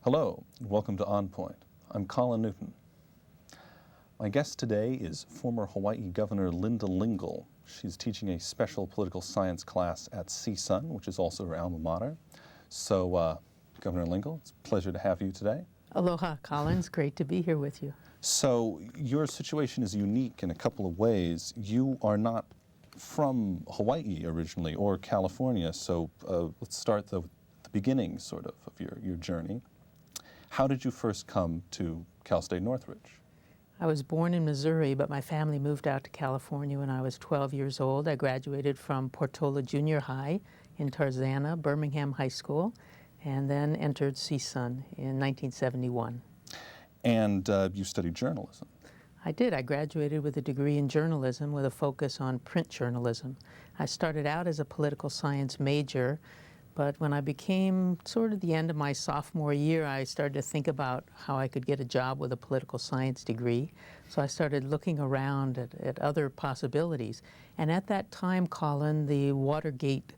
Hello, welcome to On Point. I'm Colin Newton. My guest today is former Hawaii Governor Lingle. She's teaching a special political science class at CSUN, which is also her alma mater. So, Governor Lingle, it's a pleasure to have you today. Aloha, Colin. It's great to be here with you. So, your situation is unique in a couple of ways. You are not from Hawaii originally or California, so let's start the beginning, sort of your journey. How did you first come to Cal State Northridge? I was born in Missouri, but my family moved out to California when I was 12 years old. I graduated from Portola Junior High in Tarzana, Birmingham High School, and then entered CSUN in 1971. And you studied journalism. I did. I graduated with a degree in journalism with a focus on print journalism. I started out as a political science major, but when I became sort of the end of my sophomore year, I started to think about how I could get a job with a political science degree. So I started looking around at other possibilities. And at that time, Colin, the Watergate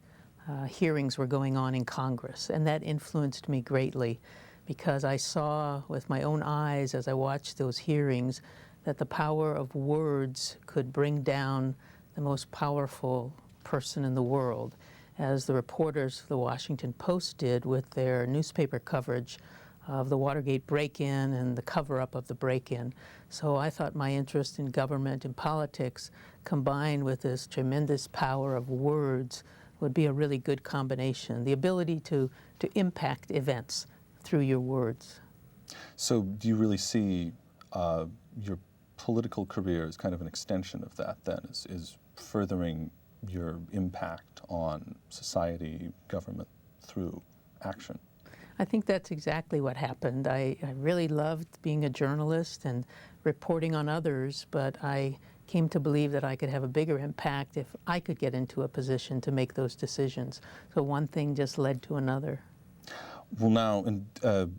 hearings were going on in Congress, and that influenced me greatly because I saw with my own eyes as I watched those hearings that the power of words could bring down the most powerful person in the world, as the reporters of the Washington Post did with their newspaper coverage of the Watergate break-in and the cover-up of the break-in. So I thought my interest in government and politics combined with this tremendous power of words would be a really good combination, the ability to impact events through your words. So do you really see your political career as kind of an extension of that then, is furthering your impact on society, government, through action? I think that's exactly what happened. I really loved being a journalist and reporting on others, but I came to believe that I could have a bigger impact if I could get into a position to make those decisions. So one thing just led to another. Well, now,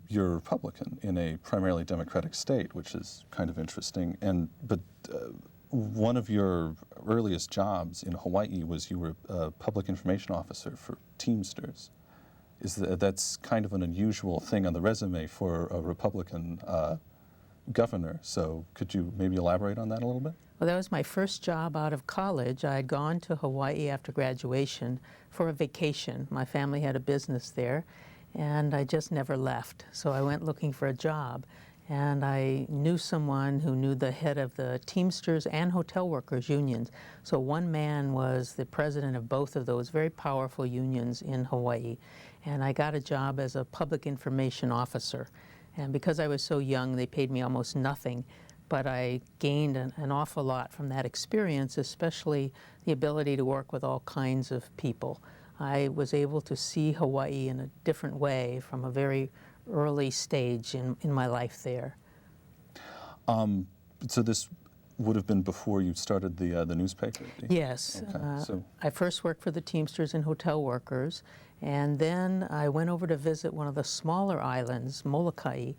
you're a Republican in a primarily Democratic state, which is kind of interesting. But one of your earliest jobs in Hawaii was you were a public information officer for Teamsters. That's kind of an unusual thing on the resume for a Republican governor. So could you maybe elaborate on that a little bit? Well, that was my first job out of college. I had gone to Hawaii after graduation for a vacation. My family had a business there, and I just never left. So I went looking for a job. And I knew someone who knew the head of the Teamsters and hotel workers unions. So one man was the president of both of those very powerful unions in Hawaii. And I got a job as a public information officer. And because I was so young, they paid me almost nothing. But I gained an awful lot from that experience, especially the ability to work with all kinds of people. I was able to see Hawaii in a different way from a very early stage in my life there. So this would have been before you started the newspaper? Yes. Okay. I first worked for the Teamsters and hotel workers, and then I went over to visit one of the smaller islands, Molokai,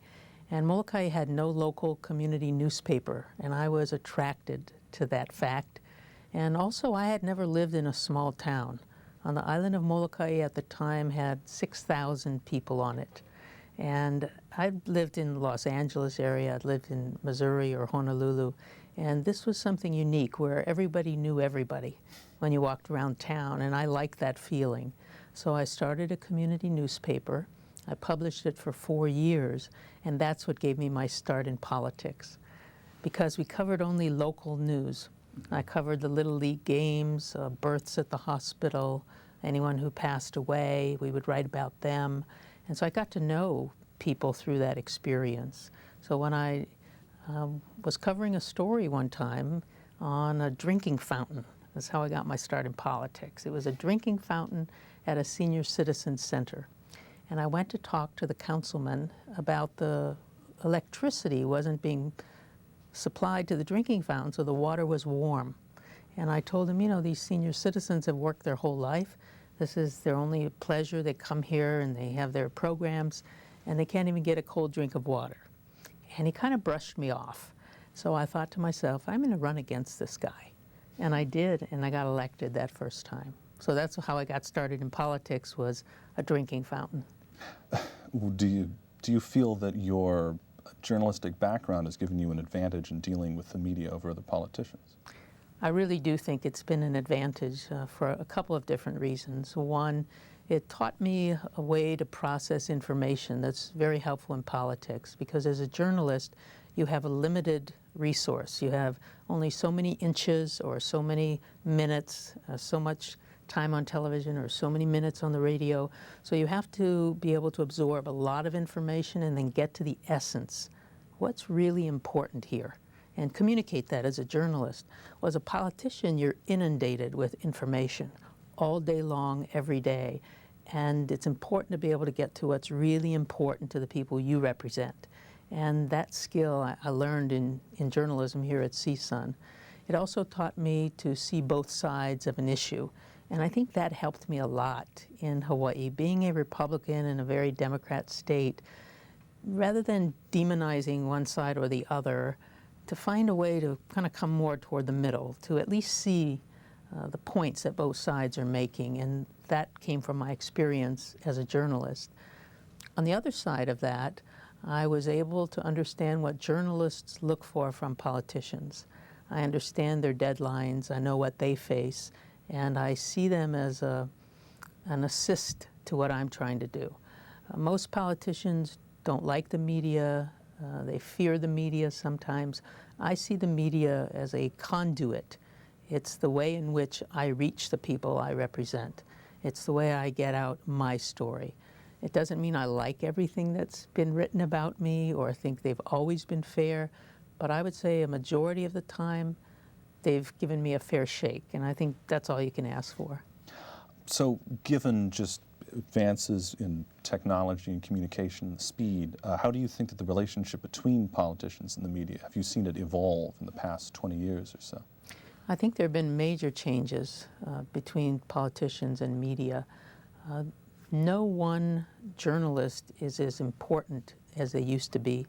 and Molokai had no local community newspaper, and I was attracted to that fact. And also, I had never lived in a small town. On the island of Molokai at the time had 6,000 people on it. And I'd lived in the Los Angeles area, I'd lived in Missouri or Honolulu, and this was something unique where everybody knew everybody when you walked around town, and I liked that feeling. So I started a community newspaper. I published it for 4 years, and that's what gave me my start in politics, because we covered only local news. I covered the Little League games, births at the hospital, anyone who passed away, we would write about them. And so I got to know people through that experience. So when I was covering a story one time on a drinking fountain, that's how I got my start in politics. It was a drinking fountain at a senior citizen center. And I went to talk to the councilman about the electricity wasn't being supplied to the drinking fountain, so the water was warm. And I told him, you know, these senior citizens have worked their whole life. This is their only pleasure. They come here and they have their programs, and they can't even get a cold drink of water. And he kind of brushed me off. So I thought to myself, I'm going to run against this guy. And I did, and I got elected that first time. So that's how I got started in politics, was a drinking fountain. Do you do you feel that your journalistic background has given you an advantage in dealing with the media over other politicians? I really do think it's been an advantage for a couple of different reasons. One, it taught me a way to process information that's very helpful in politics, because as a journalist, you have a limited resource. You have only so many inches or so many minutes, so much time on television or so many minutes on the radio. So you have to be able to absorb a lot of information and then get to the essence. What's really important here? And communicate that as a journalist. Well, as a politician, you're inundated with information all day long, every day. And it's important to be able to get to what's really important to the people you represent. And that skill I learned in journalism here at CSUN. It also taught me to see both sides of an issue. And I think that helped me a lot in Hawaii. Being a Republican in a very Democrat state, rather than demonizing one side or the other, to find a way to kind of come more toward the middle, to at least see the points that both sides are making. And that came from my experience as a journalist. On the other side of that, I was able to understand what journalists look for from politicians. I understand their deadlines, I know what they face, and I see them as an assist to what I'm trying to do. Most politicians don't like the media, they fear the media sometimes. I see the media as a conduit. It's the way in which I reach the people I represent. It's the way I get out my story. It doesn't mean I like everything that's been written about me or think they've always been fair, but I would say a majority of the time they've given me a fair shake, and I think that's all you can ask for. So given just advances in technology and communication, speed, how do you think that the relationship between politicians and the media, have you seen it evolve in the past 20 years or so? I think there have been major changes between politicians and media. No one journalist is as important as they used to be.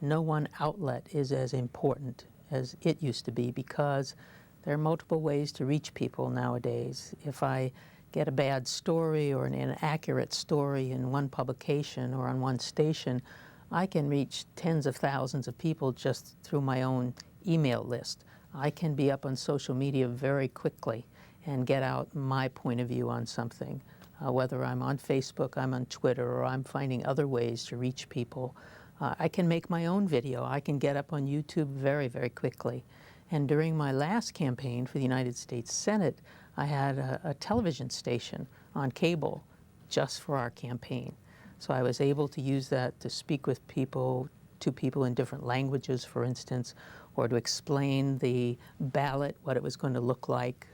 No one outlet is as important as it used to be, because there are multiple ways to reach people nowadays. If I get a bad story or an inaccurate story in one publication or on one station, I can reach tens of thousands of people just through my own email list. I can be up on social media very quickly and get out my point of view on something. Whether I'm on Facebook, I'm on Twitter, or I'm finding other ways to reach people. I can make my own video. I can get up on YouTube very, very quickly. And during my last campaign for the United States Senate, I had a television station on cable just for our campaign. So I was able to use that to speak with people, to people in different languages, for instance, or to explain the ballot, what it was going to look like,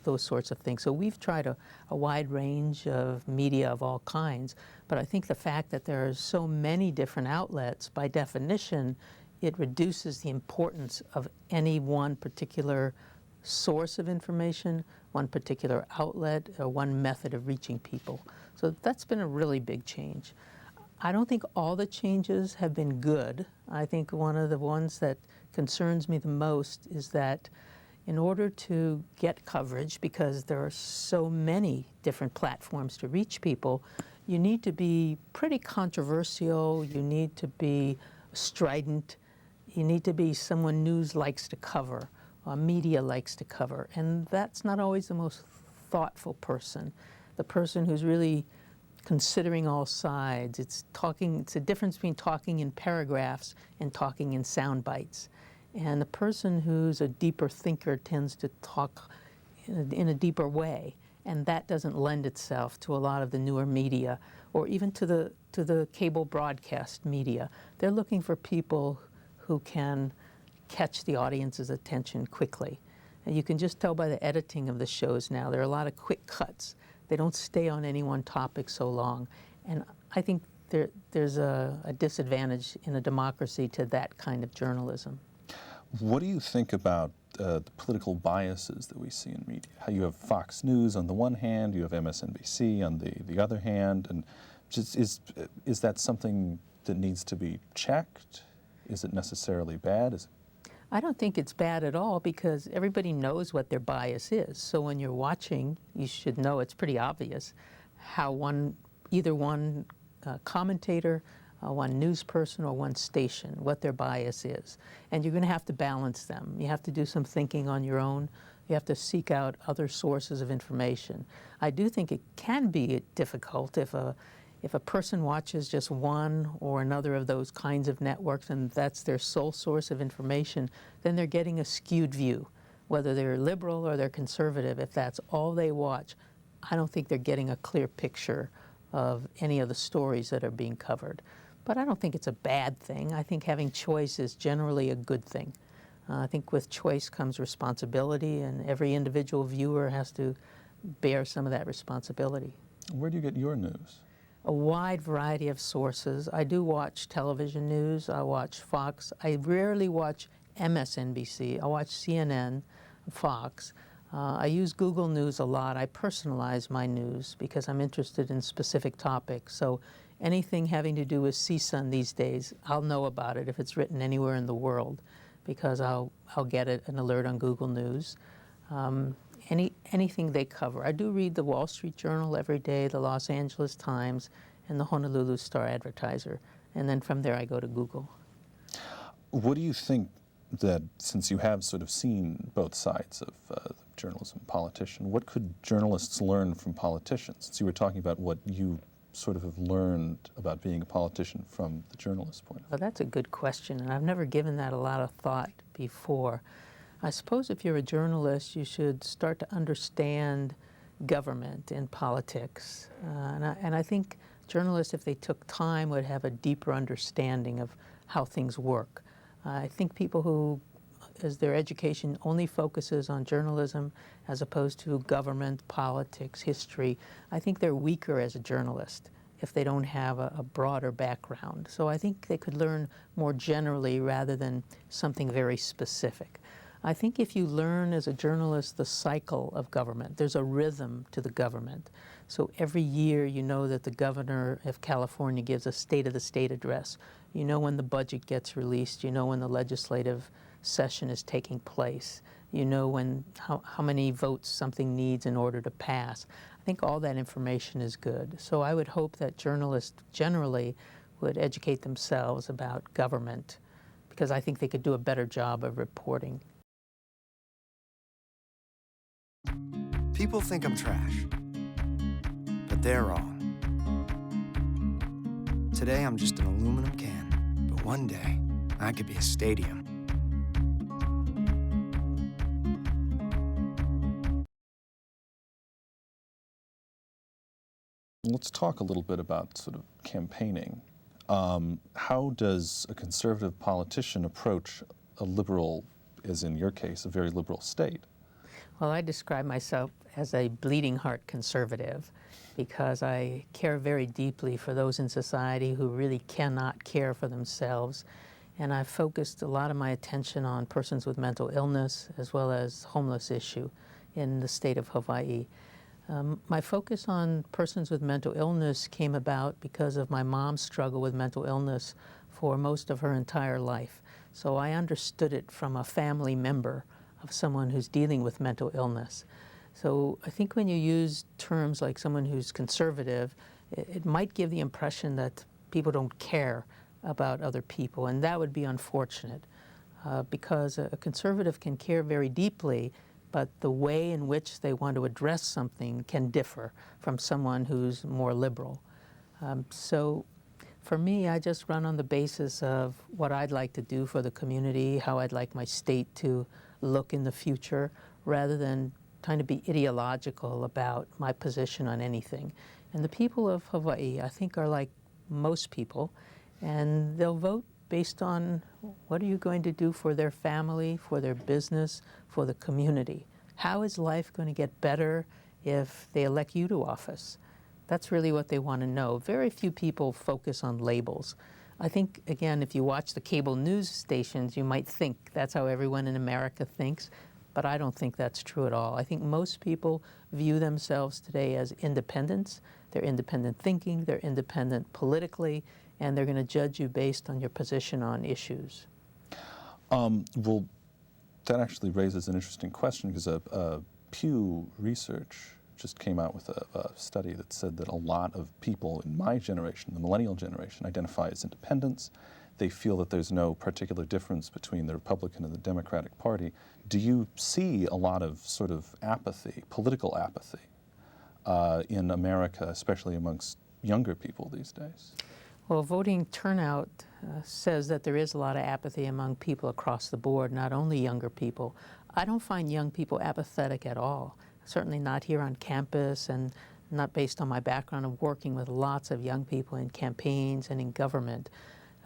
those sorts of things. So we've tried a wide range of media of all kinds, but I think the fact that there are so many different outlets, by definition, it reduces the importance of any one particular source of information, one particular outlet, or one method of reaching people. So that's been a really big change. I don't think all the changes have been good. I think one of the ones that concerns me the most is that in order to get coverage, because there are so many different platforms to reach people, you need to be pretty controversial, you need to be strident, you need to be someone news likes to cover, or media likes to cover, and that's not always the most thoughtful person. The person who's really considering all sides. It's a difference between talking in paragraphs and talking in sound bites. And the person who's a deeper thinker tends to talk in a deeper way, and that doesn't lend itself to a lot of the newer media, or even to the cable broadcast media. They're looking for people who can catch the audience's attention quickly. And you can just tell by the editing of the shows now, there are a lot of quick cuts. They don't stay on any one topic so long. And I think there's a disadvantage in a democracy to that kind of journalism. What do you think about the political biases that we see in media? How you have Fox News on the one hand, you have MSNBC on the other hand, and just is that something that needs to be checked? Is it necessarily bad? I don't think it's bad at all, because everybody knows what their bias is. So when you're watching, you should know it's pretty obvious how either one commentator one news person or one station, what their bias is. And you're going to have to balance them. You have to do some thinking on your own. You have to seek out other sources of information. I do think it can be difficult if a person watches just one or another of those kinds of networks and that's their sole source of information, then they're getting a skewed view. Whether they're liberal or they're conservative, if that's all they watch, I don't think they're getting a clear picture of any of the stories that are being covered. But I don't think it's a bad thing. I think having choice is generally a good thing. I think with choice comes responsibility, and every individual viewer has to bear some of that responsibility. Where do you get your news? A wide variety of sources. I do watch television news. I watch Fox. I rarely watch MSNBC. I watch CNN, Fox. I use Google News a lot. I personalize my news because I'm interested in specific topics. So anything having to do with CSUN these days, I'll know about it if it's written anywhere in the world because I'll get an alert on Google News. Anything they cover. I do read the Wall Street Journal every day, the Los Angeles Times, and the Honolulu Star-Advertiser. And then from there I go to Google. What do you think that, since you have sort of seen both sides of journalism and politician, what could journalists learn from politicians? Since you were talking about what you sort of have learned about being a politician from the journalist's point of view. Well, that's a good question, and I've never given that a lot of thought before. I suppose if you're a journalist, you should start to understand government and politics. And I think journalists, if they took time, would have a deeper understanding of how things work. I think people who, as their education only focuses on journalism as opposed to government, politics, history, I think they're weaker as a journalist if they don't have a broader background. So I think they could learn more generally rather than something very specific. I think if you learn as a journalist the cycle of government, there's a rhythm to the government. So every year you know that the governor of California gives a State of the State address. You know when the budget gets released. You know when the legislative session is taking place. You know how many votes something needs in order to pass. I think all that information is good. So I would hope that journalists generally would educate themselves about government because I think they could do a better job of reporting. People think I'm trash, but they're wrong. Today I'm just an aluminum can, but one day I could be a stadium. Let's talk a little bit about sort of campaigning. How does a conservative politician approach a liberal, as in your case, a very liberal state? Well, I describe myself as a bleeding heart conservative because I care very deeply for those in society who really cannot care for themselves. And I've focused a lot of my attention on persons with mental illness as well as homeless issue in the state of Hawaii. My focus on persons with mental illness came about because of my mom's struggle with mental illness for most of her entire life. So I understood it from a family member of someone who's dealing with mental illness. So I think when you use terms like someone who's conservative, it might give the impression that people don't care about other people, and that would be unfortunate because a conservative can care very deeply, but the way in which they want to address something can differ from someone who's more liberal. So for me, I just run on the basis of what I'd like to do for the community, how I'd like my state to look in the future, rather than trying to be ideological about my position on anything. And the people of Hawaii, I think, are like most people, and they'll vote based on what are you going to do for their family, for their business, for the community. How is life going to get better if they elect you to office? That's really what they want to know. Very few people focus on labels. I think, again, if you watch the cable news stations, you might think that's how everyone in America thinks, but I don't think that's true at all. I think most people view themselves today as independents. They're independent thinking, they're independent politically, and they're going to judge you based on your position on issues. Well, that actually raises an interesting question because Pew Research just came out with a study that said that a lot of people in my generation, the millennial generation, identify as independents. They feel that there's no particular difference between the Republican and the Democratic Party. Do you see a lot of sort of apathy, political apathy, in America, especially amongst younger people these days? Well, voting turnout says that there is a lot of apathy among people across the board, not only younger people. I don't find young people apathetic at all, certainly not here on campus and not based on my background of working with lots of young people in campaigns and in government.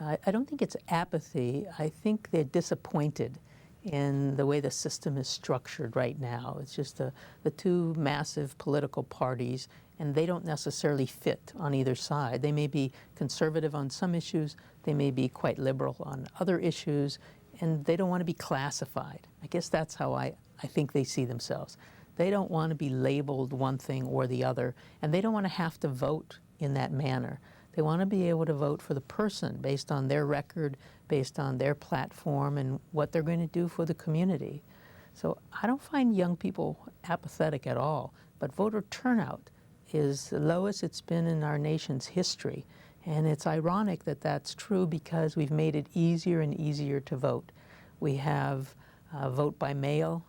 I don't think it's apathy. I think they're disappointed in the way the system is structured right now. It's just the two massive political parties, and they don't necessarily fit on either side. They may be conservative on some issues, they may be quite liberal on other issues, and they don't want to be classified. I guess that's how I think they see themselves. They don't want to be labeled one thing or the other, and they don't want to have to vote in that manner. They want to be able to vote for the person based on their record, based on their platform, and what they're going to do for the community. So I don't find young people apathetic at all, but voter turnout is the lowest it's been in our nation's history. And it's ironic that that's true because we've made it easier and easier to vote. We have vote by mail,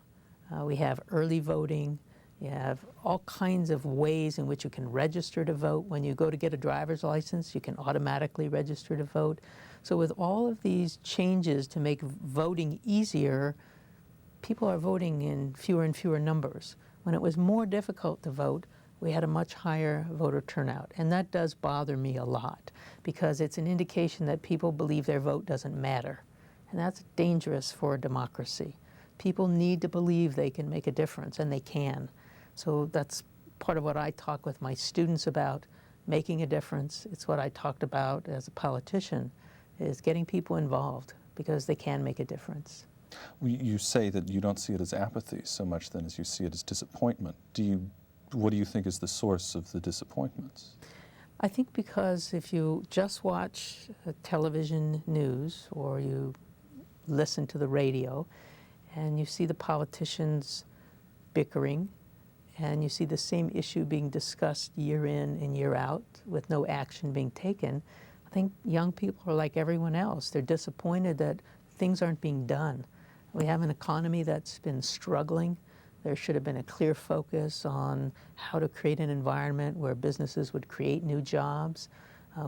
we have early voting, you have all kinds of ways in which you can register to vote. When you go to get a driver's license, you can automatically register to vote. So with all of these changes to make voting easier, people are voting in fewer and fewer numbers. When it was more difficult to vote, we had a much higher voter turnout. And that does bother me a lot because it's an indication that people believe their vote doesn't matter. And that's dangerous for a democracy. People need to believe they can make a difference, and they can. So that's part of what I talk with my students about, making a difference. It's what I talked about as a politician, is getting people involved because they can make a difference. You say that you don't see it as apathy so much then as you see it as disappointment. What do you think is the source of the disappointments? I think because if you just watch television news or you listen to the radio and you see the politicians bickering and you see the same issue being discussed year in and year out with no action being taken, I think young people are like everyone else. They're disappointed that things aren't being done. We have an economy that's been struggling. There should have been a clear focus on how to create an environment where businesses would create new jobs,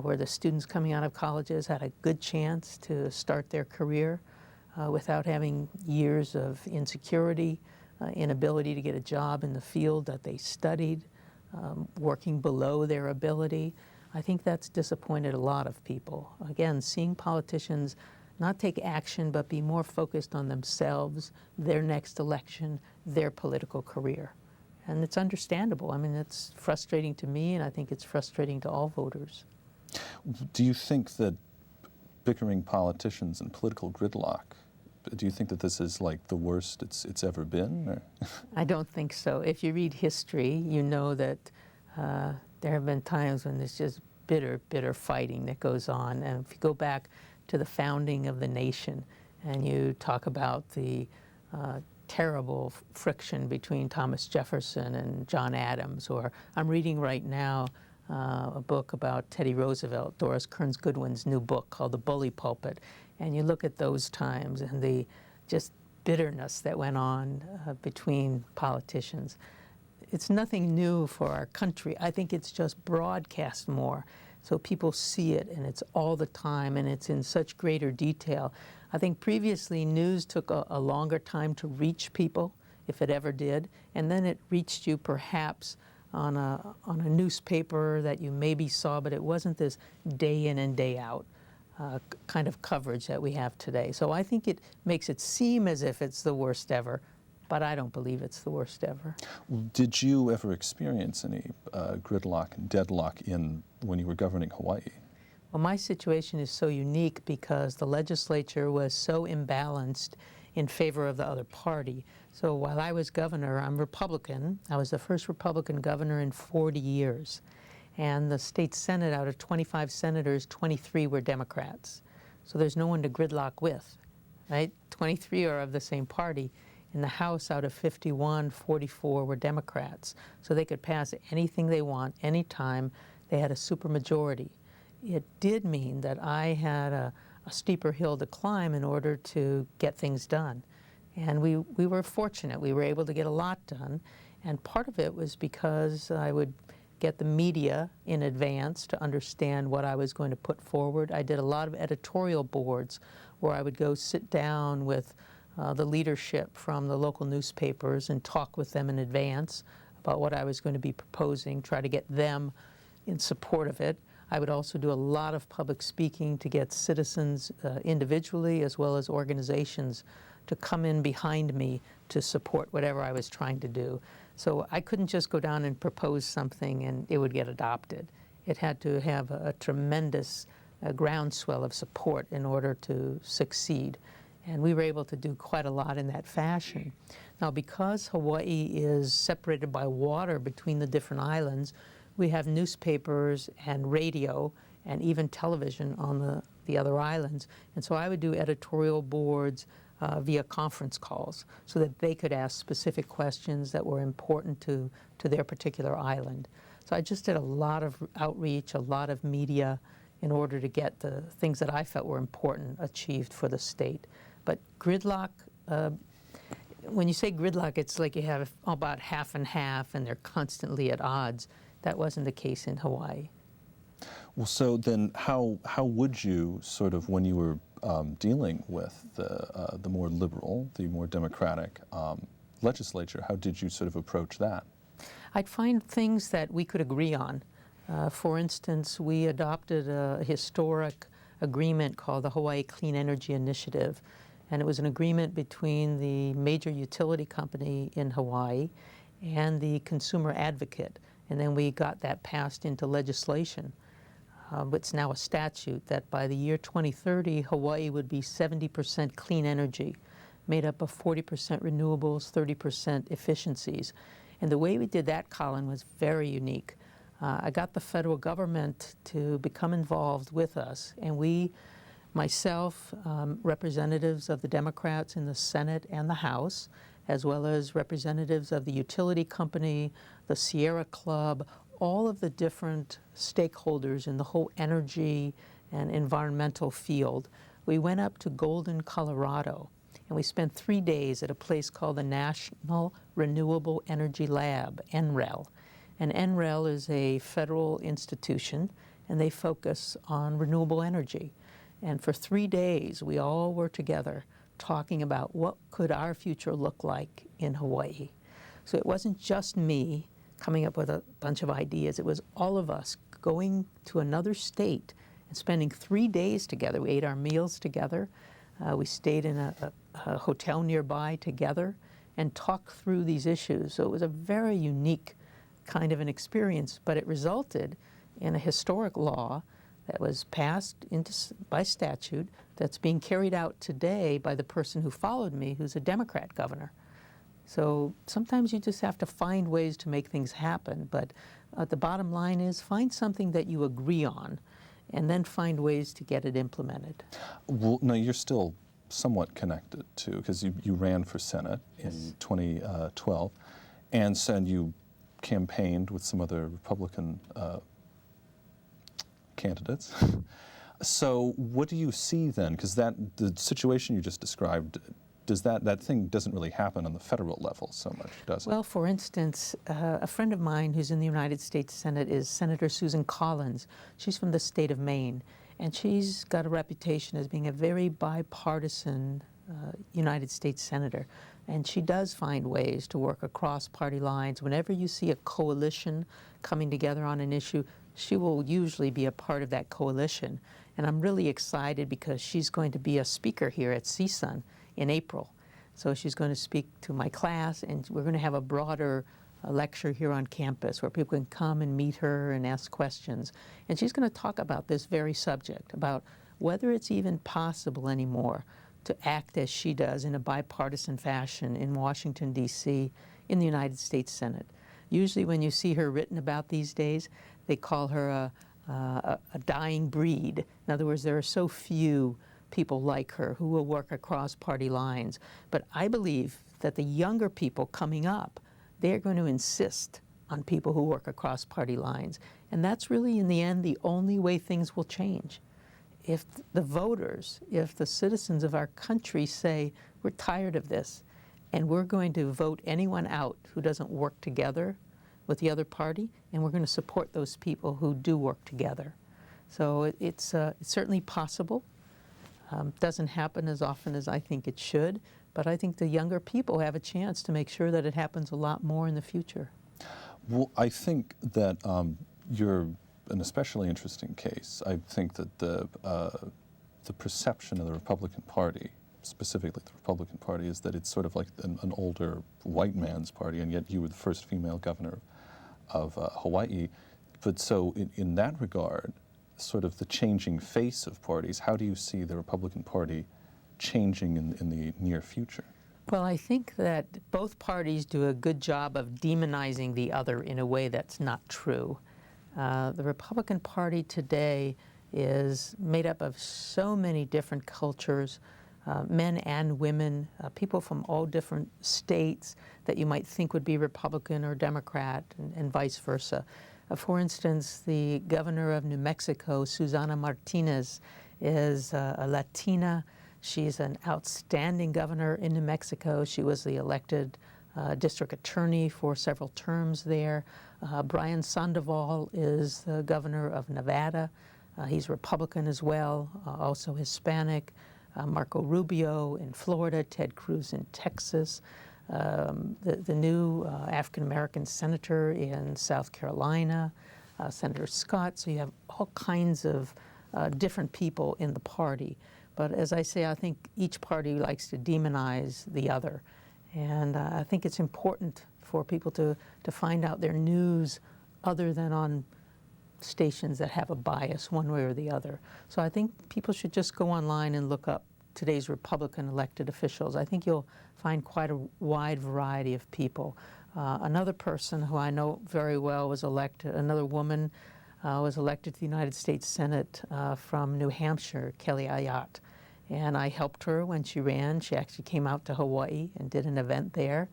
where the students coming out of colleges had a good chance to start their career without having years of insecurity, inability to get a job in the field that they studied, working below their ability. I think that's disappointed a lot of people. Again, seeing politicians not take action, but be more focused on themselves, their next election, their political career. And it's understandable. I mean, it's frustrating to me, and I think it's frustrating to all voters. Do you think that bickering politicians and political gridlock, do you think that this is like the worst it's ever been? Or? I don't think so. If you read history, you know that there have been times when there's just bitter fighting that goes on. And if you go back to the founding of the nation and you talk about the terrible friction between Thomas Jefferson and John Adams, or I'm reading right now a book about Teddy Roosevelt, Doris Kearns Goodwin's new book called The Bully Pulpit, and you look at those times and the just bitterness that went on between politicians. It's nothing new for our country. I think it's just broadcast more so people see it, and it's all the time, and it's in such greater detail. I think previously news took a longer time to reach people, if it ever did, and then it reached you perhaps on a newspaper that you maybe saw, but it wasn't this day in and day out kind of coverage that we have today. So I think it makes it seem as if it's the worst ever, but I don't believe it's the worst ever. Did you ever experience any gridlock and deadlock when you were governing Hawaii? Well, my situation is so unique because the legislature was so imbalanced in favor of the other party. So while I was governor, I'm Republican. I was the first Republican governor in 40 years. And the state Senate, out of 25 senators, 23 were Democrats. So there's no one to gridlock with, right? 23 are of the same party. In the House, out of 51, 44 were Democrats. So they could pass anything they want, anytime. They had a supermajority. It did mean that I had a steeper hill to climb in order to get things done. And we were fortunate. We were able to get a lot done. And part of it was because I would get the media in advance to understand what I was going to put forward. I did a lot of editorial boards where I would go sit down with the leadership from the local newspapers and talk with them in advance about what I was going to be proposing, try to get them in support of it. I would also do a lot of public speaking to get citizens individually as well as organizations to come in behind me to support whatever I was trying to do. So I couldn't just go down and propose something and it would get adopted. It had to have a tremendous groundswell of support in order to succeed. And we were able to do quite a lot in that fashion. Now, because Hawaii is separated by water between the different islands, we have newspapers and radio and even television on the other islands. And so I would do editorial boards via conference calls so that they could ask specific questions that were important to their particular island. So I just did a lot of outreach, a lot of media in order to get the things that I felt were important achieved for the state. But gridlock, when you say gridlock, it's like you have about half and half and they're constantly at odds. That wasn't the case in Hawaii. Well, so then how would you sort of, when you were dealing with the more liberal, the more democratic legislature, how did you sort of approach that? I'd find things that we could agree on. For instance, we adopted a historic agreement called the Hawaii Clean Energy Initiative, and it was an agreement between the major utility company in Hawaii and the consumer advocate, and then we got that passed into legislation. It's now a statute that by the year 2030, Hawaii would be 70% clean energy, made up of 40% renewables, 30% efficiencies. And the way we did that, Colin, was very unique. I got the federal government to become involved with us, and we, myself, representatives of the Democrats in the Senate and the House, as well as representatives of the utility company, the Sierra Club, all of the different stakeholders in the whole energy and environmental field. We went up to Golden, Colorado, and we spent 3 days at a place called the National Renewable Energy Lab, NREL. And NREL is a federal institution, and they focus on renewable energy. And for 3 days, we all were together talking about what could our future look like in Hawaii. So it wasn't just me coming up with a bunch of ideas. It was all of us going to another state and spending 3 days together. We ate our meals together. We stayed in a hotel nearby together and talked through these issues. So it was a very unique kind of an experience, but it resulted in a historic law that was passed by statute that's being carried out today by the person who followed me, who's a Democrat governor. So sometimes you just have to find ways to make things happen, but the bottom line is find something that you agree on and then find ways to get it implemented. Well, no, you're still somewhat connected to, because you ran for Senate in 2012, and said you campaigned with some other Republican candidates. So what do you see then? Because the situation you just described, that thing doesn't really happen on the federal level so much, does it? Well, for instance, a friend of mine who's in the United States Senate is Senator Susan Collins. She's from the state of Maine, and she's got a reputation as being a very bipartisan United States senator. And she does find ways to work across party lines. Whenever you see a coalition coming together on an issue, she will usually be a part of that coalition. And I'm really excited because she's going to be a speaker here at CSUN in April. So she's going to speak to my class, and we're going to have a broader lecture here on campus where people can come and meet her and ask questions. And she's going to talk about this very subject, about whether it's even possible anymore to act as she does in a bipartisan fashion in Washington, D.C., in the United States Senate. Usually when you see her written about these days, they call her a dying breed. In other words, there are so few people like her who will work across party lines. But I believe that the younger people coming up, they're going to insist on people who work across party lines. And that's really, in the end, the only way things will change. If the voters, if the citizens of our country say, we're tired of this, and we're going to vote anyone out who doesn't work together with the other party, and we're going to support those people who do work together. So it's certainly possible. Doesn't happen as often as I think it should, but I think the younger people have a chance to make sure that it happens a lot more in the future. Well, I think that you're an especially interesting case. I think that the perception of the Republican Party, specifically the Republican Party, is that it's sort of like an older white man's party, and yet you were the first female governor of Hawaii. But so in that regard, sort of the changing face of parties, how do you see the Republican Party changing in the near future? Well, I think that both parties do a good job of demonizing the other in a way that's not true. The Republican Party today is made up of so many different cultures, men and women, people from all different states that you might think would be Republican or Democrat, and vice versa. For instance, the governor of New Mexico, Susana Martinez, is a Latina. She's an outstanding governor in New Mexico. She was the elected district attorney for several terms there. Brian Sandoval is the governor of Nevada. He's Republican as well, also Hispanic. Marco Rubio in Florida, Ted Cruz in Texas. The new African-American senator in South Carolina, Senator Scott. So you have all kinds of different people in the party. But as I say, I think each party likes to demonize the other. And I think it's important for people to find out their news other than on stations that have a bias one way or the other. So I think people should just go online and look up today's Republican elected officials. I think you'll find quite a wide variety of people. Another person who I know very well was elected, another woman was elected to the United States Senate from New Hampshire, Kelly Ayotte. And I helped her when she ran. She actually came out to Hawaii and did an event there.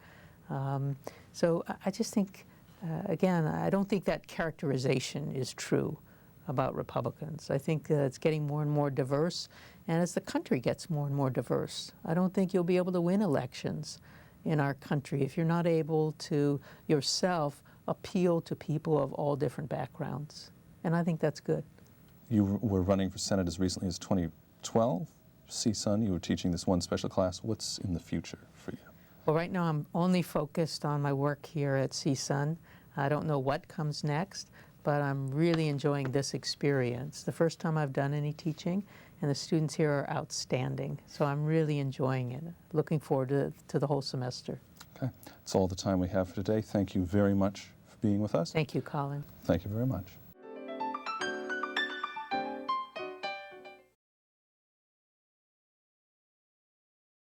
So I just think, again, I don't think that characterization is true about Republicans. I think it's getting more and more diverse, and as the country gets more and more diverse, I don't think you'll be able to win elections in our country if you're not able to yourself appeal to people of all different backgrounds. And I think that's good. You were running for Senate as recently as 2012. CSUN, you were teaching this one special class. What's in the future for you? Well, right now I'm only focused on my work here at CSUN. I don't know what comes next, but I'm really enjoying this experience. The first time I've done any teaching, and the students here are outstanding. So I'm really enjoying it. Looking forward to the whole semester. Okay. That's all the time we have for today. Thank you very much for being with us. Thank you, Colin. Thank you very much.